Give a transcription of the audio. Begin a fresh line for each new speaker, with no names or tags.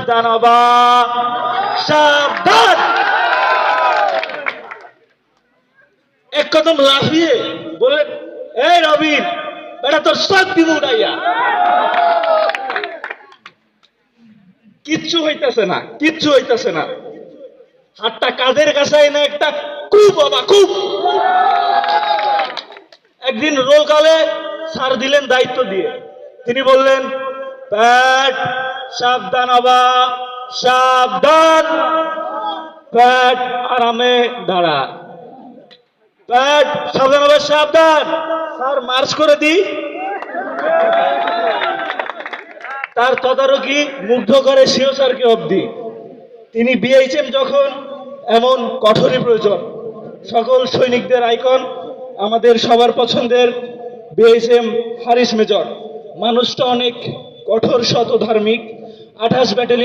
সাবধান হবা, সাবধান। এক কদম লাফিয়ে বললেন, এই রবিন, এটা তোর সব দিব উড়াইয়া। কিচ্ছু হইতেছে না, কিচ্ছু হইতেছে না। হাতটা কাঁধের কাছে এনে একটা খুব বাবা খুব। একদিন রোল কলে স্যার দিলেন দায়িত্ব দিয়ে, তিনি বললেন, প্যাট সাবধান হবা, সাবধান। প্যাট আরামে দাঁড়া, প্যাট সাবধান হবে, সাবধান। স্যার মার্চ করে দিই। তার তদারকি মুগ্ধ করে সিও স্যারকে অবধি। তিনি বিএইচএম যখন এমন কঠোরই প্রয়োজন, সকল সৈনিকদের আইকন আমাদের সবার পছন্দের বিএইচএম হারিস মেজর। মানুষটা অনেক কঠোর, শত ধার্মিক। 28 ব্যাটালিয়ন